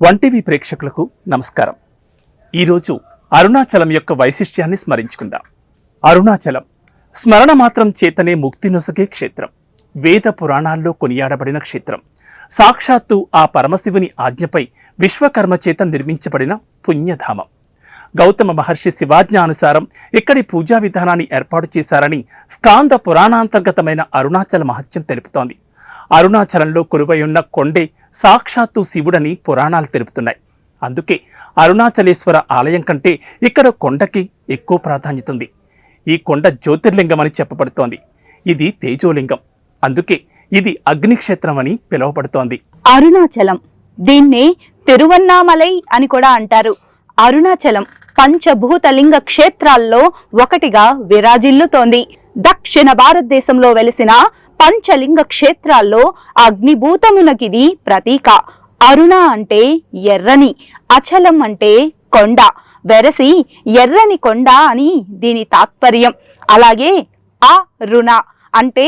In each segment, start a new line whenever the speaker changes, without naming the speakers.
One TV ప్రేక్షకులకు నమస్కారం. ఈరోజు అరుణాచలం యొక్క వైశిష్ట్యాన్ని స్మరించుకుందాం. అరుణాచలం స్మరణ మాత్రం చేతనే ముక్తి నొసగే క్షేత్రం. వేద పురాణాల్లో కొనియాడబడిన క్షేత్రం. సాక్షాత్తు ఆ పరమశివుని ఆజ్ఞపై విశ్వకర్మ చేత నిర్మించబడిన పుణ్యధామం. గౌతమ మహర్షి శివాజ్ఞానుసారం ఇక్కడి పూజా విధానాన్ని ఏర్పాటు చేశారని స్కాంద పురాణాంతర్గతమైన అరుణాచల మహత్యం తెలుపుతోంది. అరుణాచలంలో కొలువై ఉన్న కొండే సాక్షాత్తు శివుడని పురాణాలు తెలుపుతున్నాయి. అందుకే అరుణాచలేశ్వర ఆలయం కంటే ఇక్కడ కొండకి ఎక్కువ ప్రాధాన్యత ఉంది. ఈ కొండ జ్యోతిర్లింగం అని చెప్పబడుతోంది. ఇది తేజోలింగం. అందుకే ఇది అగ్నిక్షేత్రం అని పిలువబడుతోంది.
అరుణాచలం, దీన్నే తిరువన్నామలై అని కూడా అంటారు. అరుణాచలం పంచభూతలింగ క్షేత్రాల్లో ఒకటిగా విరాజిల్లుతోంది. దక్షిణ భారతదేశంలో వెలిసిన పంచలింగ క్షేత్రాల్లో అగ్నిభూతమునకిది ప్రతీక. అరుణ అంటే ఎర్రని, అచలం అంటే కొండ, వెరసి ఎర్రని కొండ అని దీని తాత్పర్యం. అలాగే అరుణ అంటే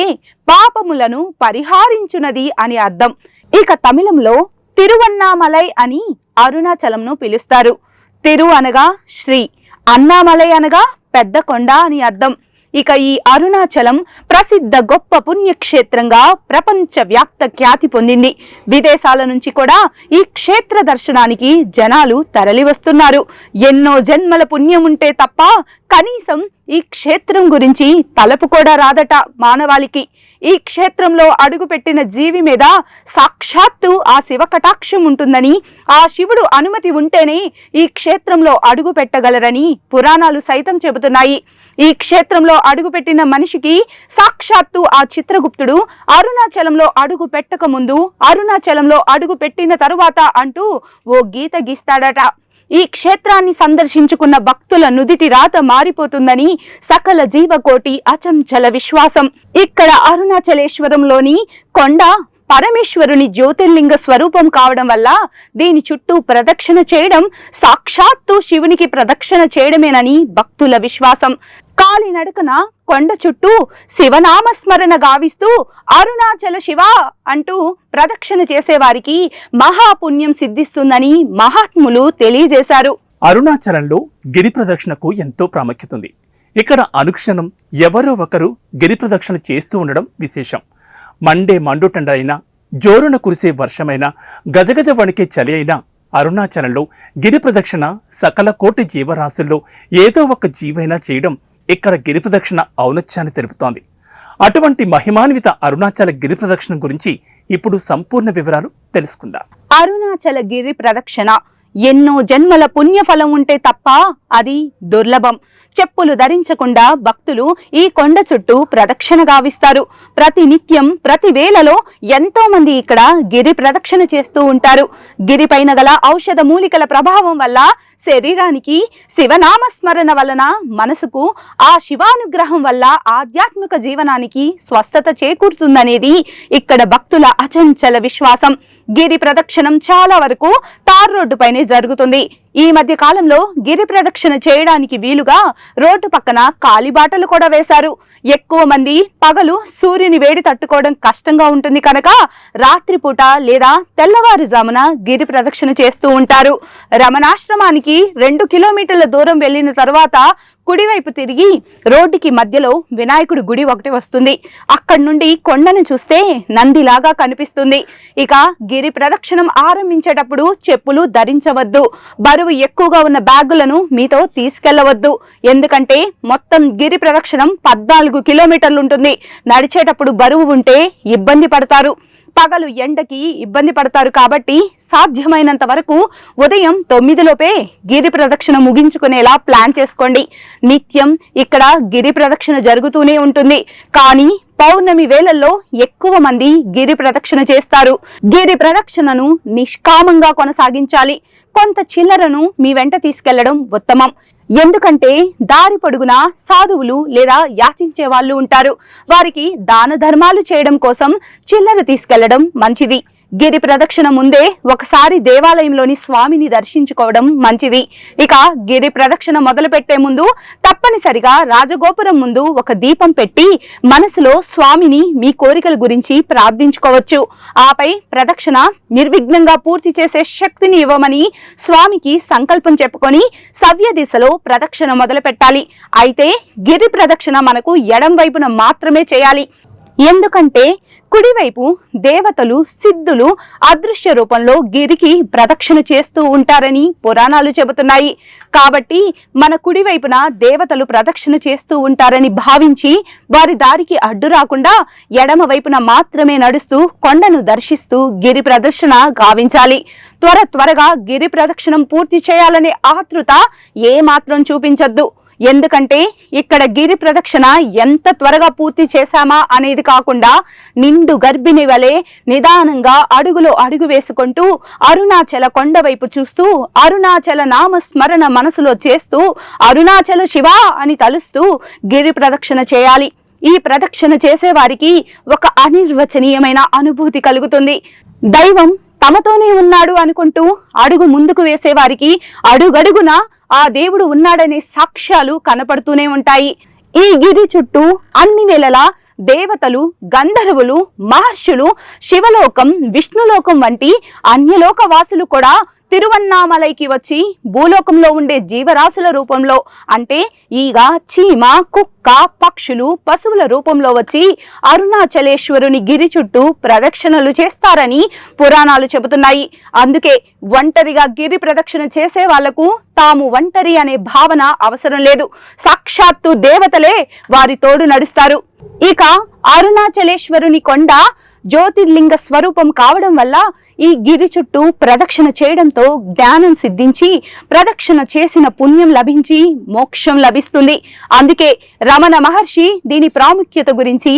పాపములను పరిహారించునది అని అర్థం. ఇక తమిళంలో తిరువన్నామలై అని అరుణాచలంను పిలుస్తారు. తిరు అనగా శ్రీ, అన్నామలై అనగా పెద్ద కొండ అని అర్థం. ఇక ఈ అరుణాచలం ప్రసిద్ధ గొప్ప పుణ్యక్షేత్రంగా ప్రపంచ వ్యాప్త ఖ్యాతి పొందింది. విదేశాల నుంచి కూడా ఈ క్షేత్ర దర్శనానికి జనాలు తరలి వస్తున్నారు. ఎన్నో జన్మల పుణ్యం ఉంటే తప్ప కనీసం ఈ క్షేత్రం గురించి తలపు కూడా రాదట మానవాళికి. ఈ క్షేత్రంలో అడుగుపెట్టిన జీవి మీద సాక్షాత్తు ఆ శివ కటాక్షం ఉంటుందని, ఆ శివుడు అనుమతి ఉంటేనే ఈ క్షేత్రంలో అడుగు పెట్టగలరని పురాణాలు సైతం చెబుతున్నాయి. ఈ క్షేత్రంలో అడుగుపెట్టిన మనిషికి సాక్షాత్తు ఆ చిత్రగుప్తుడు అరుణాచలంలో అడుగు పెట్టక ముందు, అరుణాచలంలో అడుగు పెట్టిన తరువాత అంటూ ఓ గీత గీస్తాడట. ఈ క్షేత్రాన్ని సందర్శించుకున్న భక్తుల నుదిటి రాత మారిపోతుందని సకల జీవకోటి అచంచల విశ్వాసం. ఇక్కడ అరుణాచలేశ్వరంలోని కొండ పరమేశ్వరుని జ్యోతిర్లింగ స్వరూపం కావడం వల్ల దీని చుట్టూ ప్రదక్షిణ చేయడం సాక్షాత్తు శివునికి ప్రదక్షిణ చేయడమేనని భక్తుల విశ్వాసం. కాలినడకన కొండ చుట్టూ శివనామస్మరణ గావిస్తూ అరుణాచల శివ అంటూ ప్రదక్షిణ చేసేవారికి మహాపుణ్యం సిద్ధిస్తుందని మహాత్ములు తెలియజేశారు.
అరుణాచలంలో గిరి ప్రదక్షిణకు ఎంతో ప్రాముఖ్యత ఉంది. ఇక్కడ అనుక్షణం ఎవరో ఒకరు గిరి ప్రదక్షిణ చేస్తూ ఉండడం విశేషం. మండే మండుటెండ అయినా, జోరున కురిసే వర్షమైనా, గజగజ వణికే చలి అయినా అరుణాచలంలో గిరి ప్రదక్షిణ సకల కోటి జీవరాశుల్లో ఏదో ఒక జీవైనా చేయడం ఇక్కడ గిరి ప్రదక్షిణ ఔన్నత్యాన్ని తెలుపుతోంది. అటువంటి మహిమాన్విత అరుణాచల గిరి ప్రదక్షిణ గురించి ఇప్పుడు సంపూర్ణ వివరాలు తెలుసుకుందాం.
అరుణాచల గిరి ప్రదక్షిణ ఎన్నో జన్మల పుణ్యఫలం ఉంటే తప్ప అది దుర్లభం. చెప్పులు ధరించకుండా భక్తులు ఈ కొండ చుట్టూ ప్రదక్షిణ గావిస్తారు. ప్రతి నిత్యం ప్రతి వేళలో ఎంతో మంది ఇక్కడ గిరి ప్రదక్షిణ చేస్తూ ఉంటారు. గిరిపైన గల ఔషధ మూలికల ప్రభావం వల్ల శరీరానికి శివనామస్మరణ వలన, మనసుకు ఆ శివానుగ్రహం వల్ల ఆధ్యాత్మిక జీవనానికి స్వస్థత చేకూరుతుందనేది ఇక్కడ భక్తుల అచంచల విశ్వాసం. గిరి ప్రదక్షిణం చాలా వరకు తార్ రోడ్డు పైనే జరుగుతుంది. ఈ మధ్య కాలంలో గిరి ప్రదక్షిణ చేయడానికి వీలుగా రోడ్డు పక్కన కాలిబాటలు కూడా వేశారు. ఎక్కువ మంది పగలు సూర్యుని వేడి తట్టుకోవడం కష్టంగా ఉంటుంది కనుక రాత్రిపూట లేదా తెల్లవారుజామున గిరి ప్రదక్షిణ చేస్తూ ఉంటారు. రమణాశ్రమానికి 2 కిలోమీటర్ల దూరం వెళ్లిన తర్వాత కుడివైపు తిరిగి రోడ్డుకి మధ్యలో వినాయకుడి గుడి ఒకటి వస్తుంది. అక్కడి నుండి కొండను చూస్తే నందిలాగా కనిపిస్తుంది. ఇక గిరి ప్రదక్షిణం ఆరంభించేటప్పుడు చెప్పులు ధరించవద్దు. బరువు ఎక్కువగా ఉన్న బ్యాగులను మీతో తీసుకెళ్లవద్దు. ఎందుకంటే మొత్తం గిరి ప్రదక్షిణం 14 కిలోమీటర్లు ఉంటుంది. నడిచేటప్పుడు బరువు ఉంటే ఇబ్బంది పడతారు. పగలు ఎండకి ఇబ్బంది పడతారు కాబట్టి సాధ్యమైనంత వరకు ఉదయం 9 లోపే గిరి ప్రదక్షిణ ముగించుకునేలా ప్లాన్ చేసుకోండి. నిత్యం ఇక్కడ గిరి ప్రదక్షిణ జరుగుతూనే ఉంటుంది. కానీ పౌర్ణమి వేళల్లో ఎక్కువ మంది గిరి ప్రదక్షిణ చేస్తారు. గిరి ప్రదక్షిణను నిష్కామంగా కొనసాగించాలి. కొంత చిల్లరను మీ వెంట తీసుకెళ్లడం ఉత్తమం. ఎందుకంటే దారి పొడుగునా సాధువులు లేదా యాచించే వాళ్ళు ఉంటారు. వారికి దాన ధర్మాలు చేయడం కోసం చిల్లర తీసుకెళ్లడం మంచిది. గిరి ప్రదక్షిణ ముందే ఒకసారి దేవాలయంలోని స్వామిని దర్శించుకోవడం మంచిది. ఇక గిరి ప్రదక్షిణ మొదలు పెట్టే ముందు తప్పనిసరిగా రాజగోపురం ముందు ఒక దీపం పెట్టి మనసులో స్వామిని మీ కోరికల గురించి ప్రార్థించుకోవచ్చు. ఆపై ప్రదక్షిణ నిర్విఘ్నంగా పూర్తి చేసే శక్తిని ఇవ్వమని స్వామికి సంకల్పం చెప్పుకొని సవ్య దిశలో ప్రదక్షిణ మొదలు పెట్టాలి. అయితే గిరి ప్రదక్షిణ మనకు ఎడం వైపున మాత్రమే చేయాలి. ఎందుకంటే కుడివైపు దేవతలు, సిద్ధులు అదృశ్య రూపంలో గిరికి ప్రదక్షిణ చేస్తూ ఉంటారని పురాణాలు చెబుతున్నాయి. కాబట్టి మన కుడివైపున దేవతలు ప్రదక్షిణ చేస్తూ ఉంటారని భావించి వారి దారికి అడ్డు రాకుండా ఎడమ వైపున మాత్రమే నడుస్తూ కొండను దర్శిస్తూ గిరి ప్రదక్షిణ గావించాలి. త్వరగా గిరి ప్రదక్షిణం పూర్తి చేయాలనే ఆతృత ఏ మాత్రం చూపించొద్దు. ఎందుకంటే ఇక్కడ గిరి ప్రదక్షిణ ఎంత త్వరగా పూర్తి చేశామా అనేది కాకుండా నిండు గర్భిణి వలె నిదానంగా అడుగులో అడుగు వేసుకుంటూ అరుణాచల కొండ వైపు చూస్తూ అరుణాచల నామ స్మరణ మనసులో చేస్తూ అరుణాచల శివ అని తలుస్తూ గిరి ప్రదక్షిణ చేయాలి. ఈ ప్రదక్షిణ చేసే వారికి ఒక అనిర్వచనీయమైన అనుభూతి కలుగుతుంది. దైవం తమతోనే ఉన్నాడు అనుకుంటూ అడుగు ముందుకు వేసేవారికి అడుగడుగున ఆ దేవుడు ఉన్నాడనే సాక్ష్యాలు కనపడుతూనే ఉంటాయి. ఈ గిరి చుట్టూ అన్ని వేళలా దేవతలు, గంధర్వులు, మహర్షులు, శివలోకం, విష్ణులోకం వంటి అన్యలోక వాసులు కూడా తిరువన్నామలైకి వచ్చి భూలోకంలో ఉండే జీవరాశుల రూపంలో అంటే ఈగ, చీమ, కుక్క, పక్షులు, పశువుల రూపంలో వచ్చి అరుణాచలేశ్వరుని గిరి చుట్టూ ప్రదక్షిణలు చేస్తారని పురాణాలు చెబుతున్నాయి. అందుకే ఒంటరిగా గిరి ప్రదక్షిణ చేసే వాళ్లకు తాము ఒంటరి అనే భావన అవసరం లేదు. సాక్షాత్తు దేవతలే వారి తోడు నడుస్తారు. ఇక అరుణాచలేశ్వరుని కొండ జ్యోతిర్లింగ స్వరూపం కావడం వల్ల ఈ గిరి చుట్టూ ప్రదక్షిణ చేయడంతో జ్ఞానం సిద్ధించి ప్రదక్షిణ చేసిన పుణ్యం లభించి మోక్షం లభిస్తుంది. అందుకే రమణ మహర్షి దీని ప్రాముఖ్యత గురించి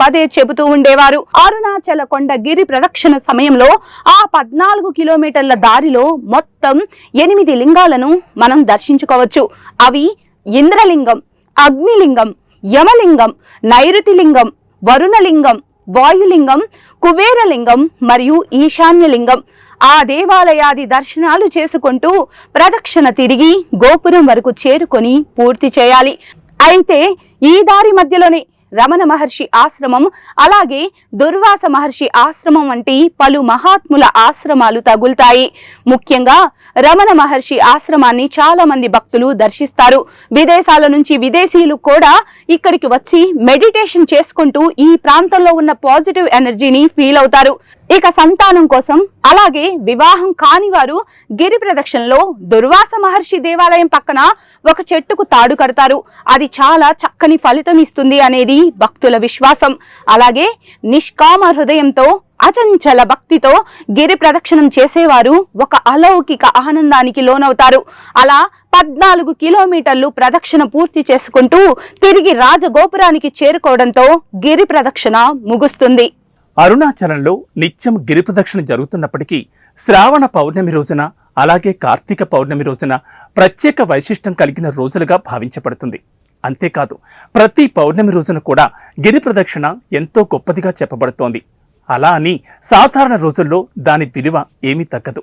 పదే చెబుతూ ఉండేవారు. అరుణాచల కొండ గిరి ప్రదక్షిణ సమయంలో ఆ 14 కిలోమీటర్ల దారిలో మొత్తం 8 లింగాలను మనం దర్శించుకోవచ్చు. అవి ఇంద్రలింగం, అగ్నిలింగం, యమలింగం, నైరుతిలింగం, వరుణలింగం, వాయులింగం, కుబేరలింగం మరియు ఈశాన్యలింగం. ఆ దేవాలయాది దర్శనాలు చేసుకుంటూ ప్రదక్షిణ తిరిగి గోపురం వరకు చేరుకొని పూర్తి చేయాలి. అయితే ఈ దారి మధ్యలోనే రమణ మహర్షి ఆశ్రమం, అలాగే దుర్వాస మహర్షి ఆశ్రమం వంటి పలు మహాత్ముల ఆశ్రమాలు తగులుతాయి. ముఖ్యంగా రమణ మహర్షి ఆశ్రమాన్ని చాలా మంది భక్తులు దర్శిస్తారు. విదేశాల నుంచి విదేశీయులు కూడా ఇక్కడికి వచ్చి మెడిటేషన్ చేసుకుంటూ ఈ ప్రాంతంలో ఉన్న పాజిటివ్ ఎనర్జీని ఫీల్ అవుతారు. ఇక సంతానం కోసం, అలాగే వివాహం కాని వారు గిరి ప్రదక్షిణలో దుర్వాస మహర్షి దేవాలయం పక్కన ఒక చెట్టుకు తాడు కడతారు. అది చాలా చక్కని ఫలితం ఇస్తుంది అనేది భక్తుల విశ్వాసం. అలాగే నిష్కామ హృదయంతో, అచంచల భక్తితో గిరి ప్రదక్షిణం చేసేవారు ఒక అలౌకిక ఆనందానికి లోనవుతారు. అలా 14 కిలోమీటర్లు ప్రదక్షిణ పూర్తి చేసుకుంటూ తిరిగి రాజగోపురానికి చేరుకోవడంతో గిరి ప్రదక్షిణ ముగుస్తుంది.
అరుణాచలంలో నిత్యం గిరి ప్రదక్షిణ జరుగుతున్నప్పటికీ శ్రావణ పౌర్ణమి రోజున, అలాగే కార్తీక పౌర్ణమి రోజున ప్రత్యేక వైశిష్టం కలిగిన రోజులుగా భావించబడుతుంది. అంతేకాదు ప్రతి పౌర్ణమి రోజున కూడా గిరి ప్రదక్షిణ ఎంతో గొప్పదిగా చెప్పబడుతోంది. అలా అని సాధారణ రోజుల్లో దాని విలువ ఏమీ తగ్గదు.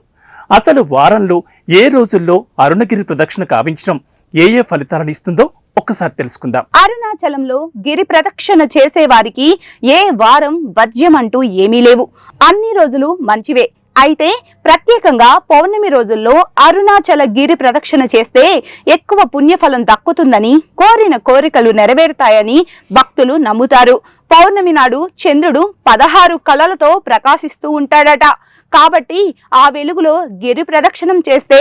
అసలు వారంలో ఏ రోజుల్లో అరుణగిరి ప్రదక్షిణ కావించడం ఏ ఫలితాలను ఇస్తుందో ఒక్కసారి తెలుసుకుందాం.
అరుణాచలంలో గిరి ప్రదక్షిణ చేసే వారికి ఏ వారం వజ్యం అంటూ ఏమీ లేవు. అన్ని రోజులు మంచివే. అయితే ప్రత్యేకంగా పౌర్ణమి రోజుల్లో అరుణాచల గిరి ప్రదక్షిణ చేస్తే ఎక్కువ పుణ్యఫలం దక్కుతుందని, కోరిన కోరికలు నెరవేరుతాయని భక్తులు నమ్ముతారు. పౌర్ణమి నాడు చంద్రుడు 16 కళలతో ప్రకాశిస్తూ ఉంటాడట. కాబట్టి ఆ వెలుగులో గిరి ప్రదక్షిణం చేస్తే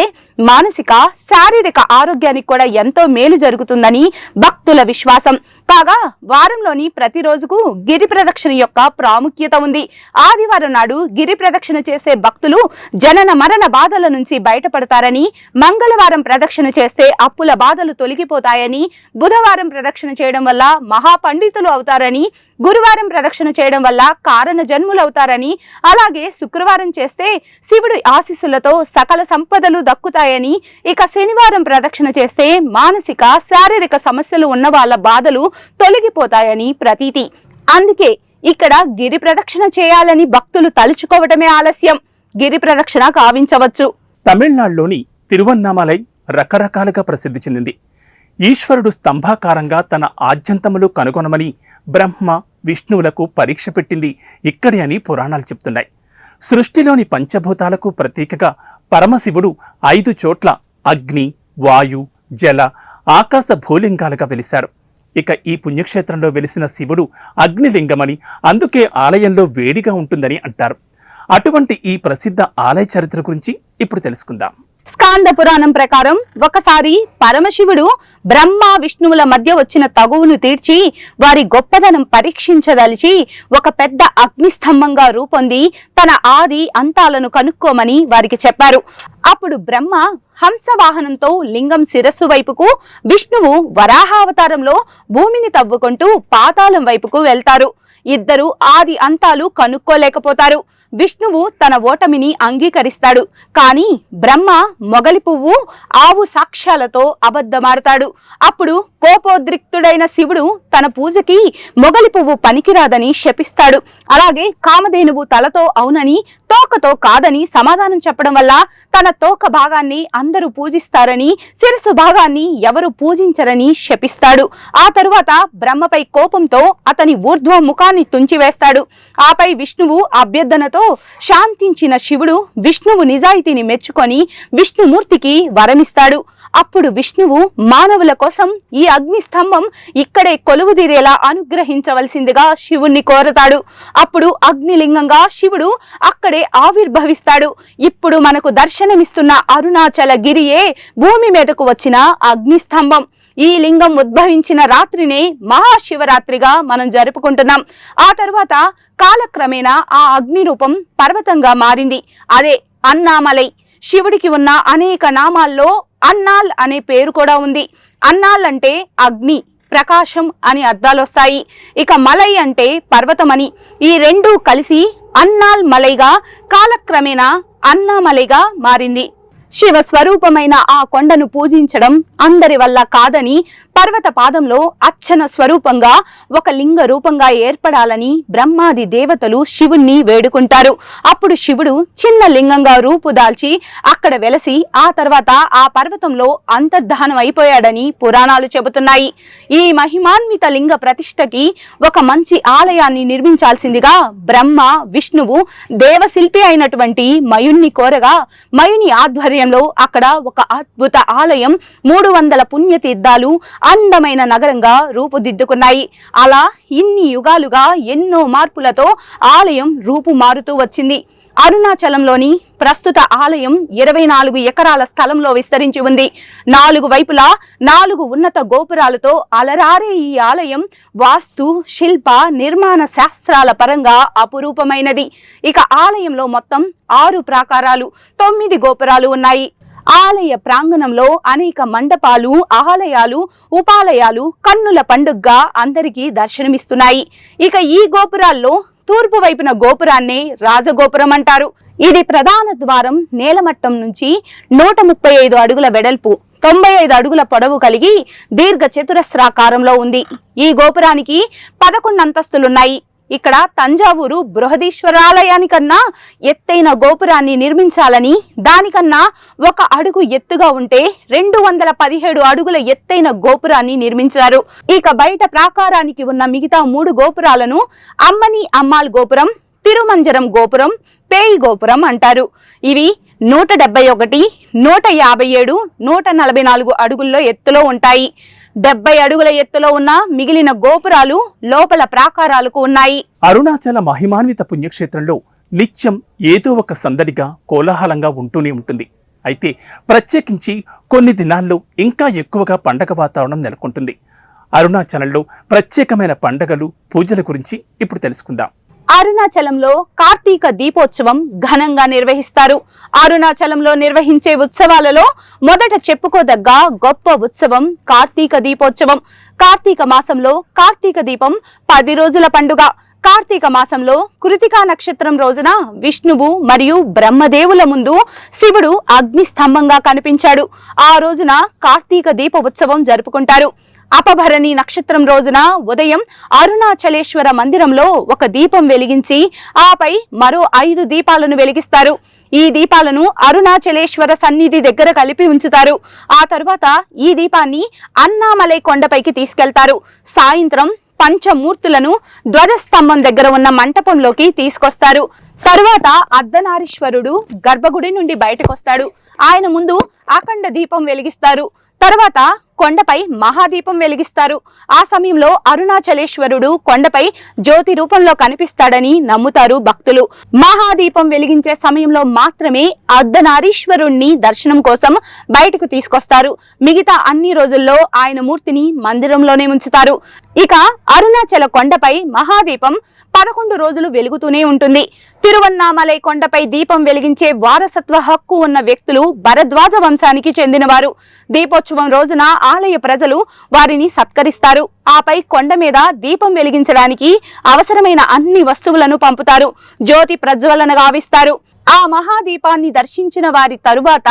మానసిక, శారీరక ఆరోగ్యానికి కూడా ఎంతో మేలు జరుగుతుందని భక్తుల విశ్వాసం. కాగా వారంలోని ప్రతి రోజుకు గిరి ప్రదక్షిణ యొక్క ప్రాముఖ్యత ఉంది. ఆదివారం నాడు గిరి ప్రదక్షిణ చేసే భక్తులు జనన మరణ బాధల నుంచి బయటపడతారని, మంగళవారం ప్రదక్షిణ చేస్తే అప్పుల బాధలు తొలగిపోతాయని, బుధవారం ప్రదక్షిణ చేయడం వల్ల మహాపండితులు అవుతారని, గురువారం ప్రదక్షిణ చేయడం వల్ల కారణ జన్ములవుతారని, అలాగే శుక్రవారం చేస్తే శివుడి ఆశీస్సులతో సకల సంపదలు దక్కుతాయని, ఇక శనివారం ప్రదక్షిణ చేస్తే మానసిక, శారీరక సమస్యలు ఉన్న వాళ్ళ బాధలు తొలగిపోతాయని ప్రతీతి. అందుకే ఇక్కడ గిరి ప్రదక్షిణ చేయాలని భక్తులు తలుచుకోవటమే ఆలస్యం. గిరి ప్రదక్షిణ కావించవచ్చు.
తమిళనాడులోని తిరువన్నామలై రకరకాలుగా ప్రసిద్ధి చెందింది. ఈశ్వరుడు స్తంభాకారంగా తన ఆద్యంతములు కనుగొనమని బ్రహ్మ విష్ణువులకు పరీక్ష పెట్టింది ఇక్కడే అని పురాణాలు చెప్తున్నాయి. సృష్టిలోని పంచభూతాలకు ప్రతీకగా పరమశివుడు 5 చోట్ల అగ్ని, వాయు, జల, ఆకాశ భూలింగాలుగా వెలిశాడు. ఇక ఈ పుణ్యక్షేత్రంలో వెలిసిన శివుడు అగ్నిలింగమని, అందుకే ఆలయంలో వేడిగా ఉంటుందని అంటారు. అటువంటి ఈ ప్రసిద్ధ ఆలయ చరిత్ర గురించి ఇప్పుడు తెలుసుకుందాం.
స్కాంద పురాణం ప్రకారం ఒకసారి పరమశివుడు బ్రహ్మ విష్ణువుల మధ్య వచ్చిన తగువును తీర్చి వారి గొప్పదనం పరీక్షించదలిచి ఒక పెద్ద అగ్నిస్తంభంగా రూపొంది తన ఆది అంతాలను కనుక్కోమని వారికి చెప్పారు. అప్పుడు బ్రహ్మ హంసవాహనంతో లింగం శిరస్సు వైపుకు, విష్ణువు వరాహావతారంలో భూమిని తవ్వుకుంటూ పాతాళం వైపుకు వెళ్తారు. ఇద్దరు ఆది అంతాలు కనుక్కోలేకపోతారు. విష్ణువు తన ఓటమిని అంగీకరిస్తాడు. కానీ బ్రహ్మ మొగలి పువ్వు, ఆవు సాక్ష్యాలతో అబద్ధమాడతాడు. అప్పుడు కోపోద్రిక్తుడైన శివుడు తన పూజకి మొగలి పువ్వు పనికిరాదని శపిస్తాడు. అలాగే కామధేనువు తలతో అవునని, తోకతో కాదని సమాధానం చెప్పడం వల్ల తన తోక భాగాన్ని అందరూ పూజిస్తారని, శిరస్సు భాగాన్ని ఎవరు పూజించరని శపిస్తాడు. ఆ తరువాత బ్రహ్మపై కోపంతో అతని ఊర్ధ్వ ముఖాన్ని తుంచివేస్తాడు. ఆపై విష్ణువు అభ్యర్థనతో శాంతించిన శివుడు విష్ణువు నిజాయితీని మెచ్చుకొని విష్ణుమూర్తికి వరమిస్తాడు. అప్పుడు విష్ణువు మానవుల కోసం ఈ అగ్ని స్తంభం ఇక్కడే కొలువుదీరేలా అనుగ్రహించవలసిందిగా శివుణ్ణి కోరతాడు. అప్పుడు అగ్నిలింగంగా శివుడు అక్కడే ఆవిర్భవిస్తాడు. ఇప్పుడు మనకు దర్శనమిస్తున్న అరుణాచల గిరియే భూమి మీదకు వచ్చిన అగ్ని స్తంభం. ఈ లింగం ఉద్భవించిన రాత్రినే మహాశివరాత్రిగా మనం జరుపుకుంటున్నాం. ఆ తర్వాత కాలక్రమేణా ఆ అగ్ని రూపం పర్వతంగా మారింది. అదే అన్నామలై. శివుడికి ఉన్న అనేక నామాల్లో అన్నాల్ అనే పేరు కూడా ఉంది. అన్నాల్ అంటే అగ్ని, ప్రకాశం అని అర్థాలు వస్తాయి. ఇక మలై అంటే పర్వతమని. ఈ రెండూ కలిసి అన్నాల్ మలైగా కాలక్రమేణా అన్నామలైగా మారింది. శివ స్వరూపమైన ఆ కొండను పూజించడం అందరి వల్ల కాదని పర్వత పాదంలో అచ్చన స్వరూపంగా ఒక లింగ రూపంగా ఏర్పడాలని బ్రహ్మాది దేవతలు శివుణ్ణి వేడుకుంటారు. అప్పుడు శివుడు చిన్న లింగంగా రూపుదాల్చి అక్కడ వెలసి ఆ తర్వాత ఆ పర్వతంలో అంతర్ధానం అయిపోయాడని పురాణాలు చెబుతున్నాయి. ఈ మహిమాన్విత లింగ ప్రతిష్టకి ఒక మంచి ఆలయాన్ని నిర్మించాల్సిందిగా బ్రహ్మ విష్ణువు దేవశిల్పి అయినటువంటి మయుణ్ణి కోరగా, మయుని ఆధ్వర్యంలో అక్కడ ఒక అద్భుత ఆలయం, 300 పుణ్యతీర్థాలు, అందమైన నగరంగా రూపుదిద్దుకున్నాయి. అలా ఇన్ని యుగాలుగా ఎన్నో మార్పులతో ఆలయం రూపు మారుతూ వచ్చింది. అరుణాచలంలోని ప్రస్తుత ఆలయం 24 ఎకరాల స్థలంలో విస్తరించి ఉంది. 4 వైపులా 4 ఉన్నత గోపురాలతో అలరారే ఈ ఆలయం వాస్తు, శిల్ప, నిర్మాణ శాస్త్రాల పరంగా అపురూపమైనది. ఇక ఆలయంలో మొత్తం 6 ప్రాకారాలు, 9 గోపురాలు ఉన్నాయి. ఆలయ ప్రాంగణంలో అనేక మండపాలు, ఆలయాలు, ఉపాలయాలు కన్నుల పండుగగా అందరికీ దర్శనమిస్తున్నాయి. ఇక ఈ గోపురాల్లో తూర్పు వైపున గోపురాన్నే రాజగోపురం అంటారు. ఇది ప్రధాన ద్వారం నేలమట్టం నుంచి 135 అడుగుల వెడల్పు, 95 అడుగుల పొడవు కలిగి దీర్ఘ చతురస్రాకారంలో ఉంది. ఈ గోపురానికి 11 అంతస్తులున్నాయి. ఇక్కడ తంజావూరు బృహదీశ్వరాలయానికన్నా ఎత్తైన గోపురాన్ని నిర్మించాలని, దానికన్నా 1 అడుగు ఎత్తుగా ఉంటే 217 అడుగుల ఎత్తైన గోపురాన్ని నిర్మించారు. ఇక బయట ప్రాకారానికి ఉన్న మిగతా 3 గోపురాలను అమ్మని అమ్మాల్ గోపురం, తిరుమంజరం గోపురం, పేయి గోపురం అంటారు. ఇవి 171, 157, 144 అడుగుల్లో ఎత్తులో ఉంటాయి. 70 అడుగుల ఎత్తులో ఉన్న మిగిలిన గోపురాలు లోపల ప్రాకారాలకు ఉన్నాయి.
అరుణాచల మహిమాన్విత పుణ్యక్షేత్రంలో నిత్యం ఏదో ఒక సందడిగా, కోలాహలంగా ఉంటూనే ఉంటుంది. అయితే ప్రత్యేకించి కొన్ని దినాల్లో ఇంకా ఎక్కువగా పండగ వాతావరణం నెలకొంటుంది. అరుణాచలంలో ప్రత్యేకమైన పండగలు, పూజల గురించి ఇప్పుడు తెలుసుకుందాం.
అరుణాచలంలో కార్తీక దీపోత్సవం ఘనంగా నిర్వహిస్తారు. అరుణాచలంలో నిర్వహించే ఉత్సవాలలో మొదట చెప్పుకోదగ్గ గొప్ప ఉత్సవం కార్తీక దీపోత్సవం. కార్తీక మాసంలో కార్తీక దీపం 10 రోజుల పండుగ. కార్తీక మాసంలో కృతికా నక్షత్రం రోజున విష్ణువు మరియు బ్రహ్మదేవుల ముందు శివుడు అగ్ని స్తంభంగా కనిపించాడు. ఆ రోజున కార్తీక దీప ఉత్సవం జరుపుకుంటారు. అపభరణి నక్షత్రం రోజున ఉదయం అరుణాచలేశ్వర మందిరంలో ఒక దీపం వెలిగించి ఆపై మరో 5 దీపాలను వెలిగిస్తారు. ఈ దీపాలను అరుణాచలేశ్వర సన్నిధి దగ్గర కలిపి ఉంచుతారు. ఆ తరువాత ఈ దీపాన్ని అన్నామలై కొండపైకి తీసుకెళ్తారు. సాయంత్రం పంచమూర్తులను ధ్వజస్తంభం దగ్గర ఉన్న మంటపంలోకి తీసుకొస్తారు. తరువాత అర్ధనారీశ్వరుడు గర్భగుడి నుండి బయటకొస్తాడు. ఆయన ముందు అఖండ దీపం వెలిగిస్తారు. తర్వాత కొండపై మహాదీపం వెలిగిస్తారు. ఆ సమయంలో అరుణాచలేశ్వరుడు కొండపై జ్యోతి రూపంలో కనిపిస్తాడని నమ్ముతారు భక్తులు. మహాదీపం వెలిగించే సమయంలో మాత్రమే అర్ధనారీశ్వరుణ్ణి దర్శనం కోసం బయటకు తీసుకొస్తారు. మిగతా అన్ని రోజుల్లో ఆయన మూర్తిని మందిరంలోనే ఉంచుతారు. ఇక అరుణాచల కొండపై మహాదీపం 11 రోజులు వెలుగుతూనే ఉంటుంది. తిరువన్నామలై కొండపై దీపం వెలిగించే వారసత్వ హక్కు ఉన్న వ్యక్తులు భరద్వాజ వంశానికి చెందినవారు. దీపోత్సవం రోజున ఆలయ ప్రజలు వారిని సత్కరిస్తారు. ఆపై కొండ మీద దీపం వెలిగించడానికి అవసరమైన అన్ని వస్తువులను పంపుతారు. జ్యోతి ప్రజ్వలన గావిస్తారు. ఆ మహాదీపాన్ని దర్శించిన వారి తరువాత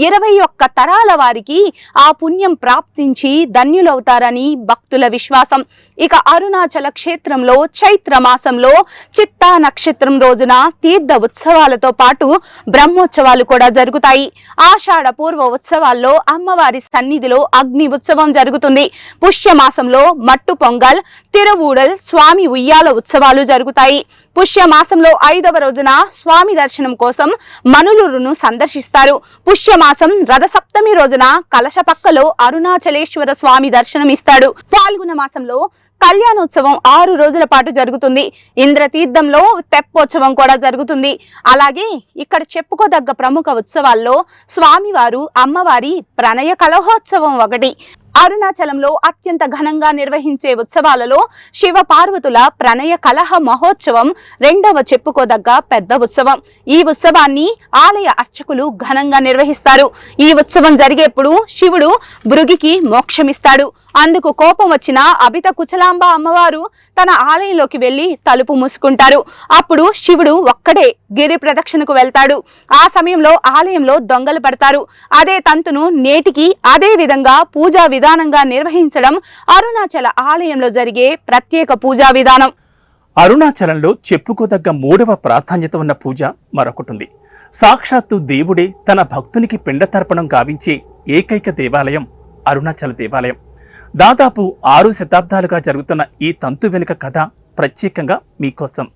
21 తరాల వారికి ఆ పుణ్యం ప్రాప్తించి ధన్యులవుతారని భక్తుల విశ్వాసం. ఇక అరుణాచల క్షేత్రంలో చైత్ర మాసంలో చిత్తా నక్షత్రం రోజున తీర్థ ఉత్సవాలతో పాటు బ్రహ్మోత్సవాలు కూడా జరుగుతాయి. ఆషాఢ పూర్వ ఉత్సవాల్లో అమ్మవారి సన్నిధిలో అగ్ని ఉత్సవం జరుగుతుంది. పుష్యమాసంలో మట్టు పొంగల్, తిరువూడల్, స్వామి ఉయ్యాల ఉత్సవాలు జరుగుతాయి. పుష్యమాసంలో 5వ రోజున స్వామి దర్శనం కోసం మనులూరును సందర్శిస్తారు. పుష్యమాసం రథసప్తమి రోజున కలశపక్కలో అరుణాచలేశ్వర స్వామి దర్శనం ఇస్తాడు. ఫాల్గుణ మాసంలో కళ్యాణోత్సవం 6 రోజుల పాటు జరుగుతుంది. ఇంద్రతీర్థంలో తెప్పోత్సవం కూడా జరుగుతుంది. అలాగే ఇక్కడ చెప్పుకోదగ్గ ప్రముఖ ఉత్సవాల్లో స్వామివారు అమ్మవారి ప్రణయ కలహోత్సవం ఒకటి. అరుణాచలంలో అత్యంత ఘనంగా నిర్వహించే ఉత్సవాలలో శివ పార్వతుల ప్రణయ కలహ మహోత్సవం 2వ చెప్పుకోదగ్గ పెద్ద ఉత్సవం. ఈ ఉత్సవాన్ని ఆలయ అర్చకులు ఘనంగా నిర్వహిస్తారు. ఈ ఉత్సవం జరిగేప్పుడు శివుడు భృగికి మోక్షమిస్తాడు. అందుకు కోపం వచ్చిన అభిత కుచలాంబ అమ్మవారు తన ఆలయంలోకి వెళ్లి తలుపు మూసుకుంటారు. అప్పుడు శివుడు ఒక్కడే గిరి ప్రదక్షిణకు వెళ్తాడు. ఆ సమయంలో ఆలయంలో దొంగలు పడతారు. అదే తంతును నేటికి అదే విధంగా పూజా విధానంగా నిర్వహించడం అరుణాచల ఆలయంలో జరిగే ప్రత్యేక పూజా విధానం.
అరుణాచలంలో చెప్పుకోదగ్గ 3వ ప్రాధాన్యత ఉన్న పూజ మరొకటి. సాక్షాత్తు దేవుడే తన భక్తునికి పిండ తర్పణం గావించే ఏకైక దేవాలయం అరుణాచల దేవాలయం. దాదాపు 6 శతాబ్దాలుగా జరుగుతున్న ఈ తంతు వెనుక కథ ప్రత్యేకంగా మీకోసం.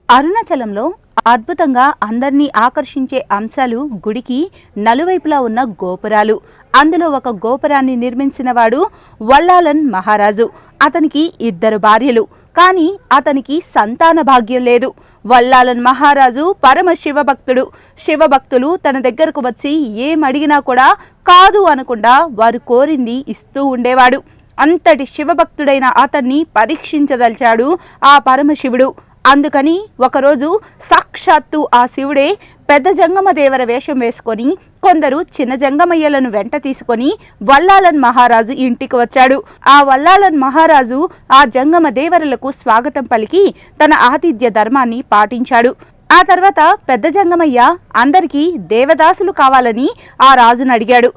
అరుణాచలంలో అద్భుతంగా అందరినీ ఆకర్షించే అంశాలు గుడికి నలువైపులా ఉన్న గోపురాలు. అందులో ఒక గోపురాన్ని నిర్మించిన వాడు వల్లాలన్ మహారాజు. అతనికి 2 భార్యలు, కానీ అతనికి సంతాన భాగ్యం లేదు. వల్లాలన్ మహారాజు పరమ శివభక్తుడు. శివభక్తులు తన దగ్గరకు వచ్చి ఏమడిగినా కూడా కాదు అనకుండా వారు కోరింది ఇస్తూ ఉండేవాడు. అంతటి శివభక్తుడైన అతన్ని పరీక్షించదలిచాడు ఆ పరమశివుడు. అందుకని ఒకరోజు సాక్షాత్తు ఆ శివుడే పెద్ద జంగమ దేవర వేషం వేసుకొని కొందరు చిన్న జంగమయ్యలను వెంట తీసుకొని వల్లాలన్ మహారాజు ఇంటికి వచ్చాడు. ఆ వల్లాలన్ మహారాజు ఆ జంగమ దేవరలకు స్వాగతం పలికి తన ఆతిథ్య ధర్మాన్ని పాటించాడు. ఆ తర్వాత పెద్ద జంగమయ్య అందరికీ దేవదాసులు కావాలని ఆ రాజును అడిగాడు.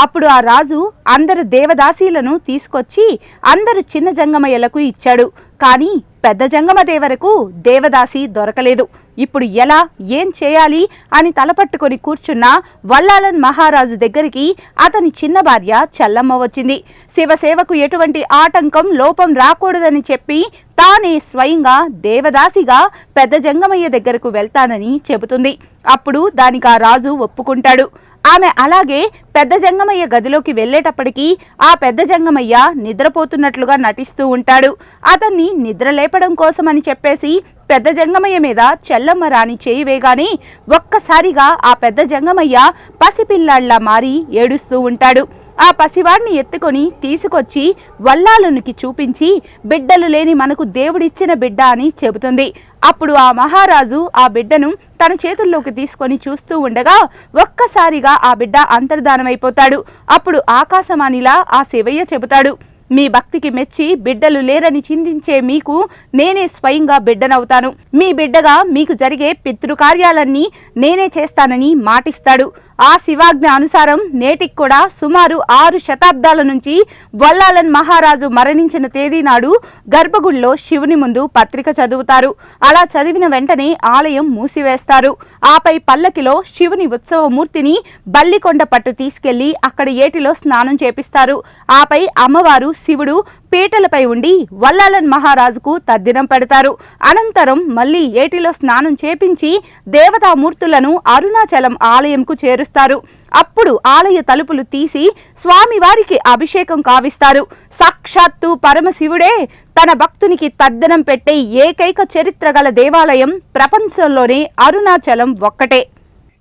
అప్పుడు ఆ రాజు అందరు దేవదాసీలను తీసుకొచ్చి అందరు చిన్న జంగమయ్యలకు ఇచ్చాడు. కానీ పెద్ద జంగమ దేవరకు దేవదాసి దొరకలేదు. ఇప్పుడు ఎలా, ఏం చేయాలి అని తలపట్టుకొని కూర్చున్న వల్లాలన్ మహారాజు దగ్గరికి అతని చిన్న భార్య చెల్లమ్మ వచ్చింది. శివసేవకు ఎటువంటి ఆటంకం, లోపం రాకూడదని చెప్పి తానే స్వయంగా దేవదాసిగా పెద్ద జంగమయ్య దగ్గరకు వెళ్తానని చెబుతుంది. అప్పుడు దానికి ఆ రాజు ఒప్పుకుంటాడు. ఆమె అలాగే పెద్ద జంగమయ్య గదిలోకి వెళ్లేటప్పటికీ ఆ పెద్ద జంగమయ్య నిద్రపోతున్నట్లుగా నటిస్తూ ఉంటాడు. అతన్ని నిద్ర లేపడం కోసమని చెప్పేసి పెద్ద జంగమయ్య మీద చెల్లమ్మ రాణి చేయి వేగానే ఒక్కసారిగా ఆ పెద్ద జంగమయ్య పసిపిల్లాళ్లా మారి ఏడుస్తూ ఉంటాడు. ఆ పసివాడిని ఎత్తుకొని తీసుకొచ్చి వల్లాలనికి చూపించి బిడ్డలు లేని మనకు దేవుడిచ్చిన బిడ్డ అని చెబుతుంది. అప్పుడు ఆ మహారాజు ఆ బిడ్డను తన చేతుల్లోకి తీసుకొని చూస్తూ ఉండగా ఒక్కసారిగా ఆ బిడ్డ అంతర్ధానమైపోతాడు. అప్పుడు ఆకాశవాణిలా ఆ శివయ్య చెబుతాడు, మీ భక్తికి మెచ్చి బిడ్డలు లేరని చిందించే మీకు నేనే స్వయంగా బిడ్డనవుతాను. మీ బిడ్డగా మీకు జరిగే పితృకార్యాలన్నీ నేనే చేస్తానని మాటిస్తాడు. ఆ శివాజ్ఞ అనుసారం నేటికి కూడా సుమారు 6 శతాబ్దాల నుంచి వల్లాలన్ మహారాజు మరణించిన తేదీ నాడు గర్భగుడిలో శివుని ముందు పత్రిక చదువుతారు. అలా చదివిన వెంటనే ఆలయం మూసివేస్తారు. ఆపై పల్లకిలో శివుని ఉత్సవమూర్తిని బల్లికొండ పట్టు తీసుకెళ్లి అక్కడ ఏటిలో స్నానం చేపిస్తారు. ఆపై అమ్మవారు శివుడు పీటలపై ఉండి వల్లాలన్ మహారాజుకు తద్దినం పెడతారు. అనంతరం మళ్లీ ఏటిలో స్నానం చేపించి దేవతామూర్తులను అరుణాచలం ఆలయంకు చేరుస్తారు. అప్పుడు ఆలయ తలుపులు తీసి స్వామివారికి అభిషేకం కావిస్తారు. సాక్షాత్తు పరమశివుడే తన భక్తునికి తద్దనం పెట్టే ఏకైక చరిత్ర గల దేవాలయం ప్రపంచంలోనే అరుణాచలం ఒక్కటే.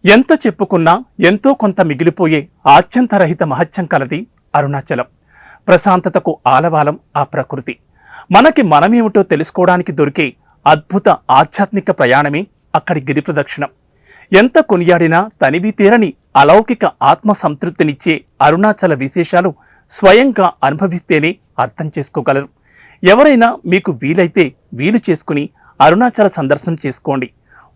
ఎంత చెప్పుకున్నా ఎంతో కొంత మిగిలిపోయే ఆద్యంతరహిత మహత్యం కలది అరుణాచలం. ప్రశాంతతకు ఆలవాలం ఆ ప్రకృతి. మనకి మనమేమిటో తెలుసుకోవడానికి దొరికే అద్భుత ఆధ్యాత్మిక ప్రయాణమే అక్కడి గిరి ప్రదక్షిణం. ఎంత కొనియాడినా తనివి తీరని అలౌకిక ఆత్మ సంతృప్తినిచ్చే అరుణాచల విశేషాలు స్వయంగా అనుభవిస్తేనే అర్థం చేసుకోగలరు. ఎవరైనా మీకు వీలైతే వీలు చేసుకుని అరుణాచల సందర్శనం చేసుకోండి.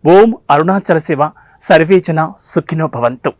ఓం అరుణాచల శివ. సర్వేజన సుఖినో భవంతు.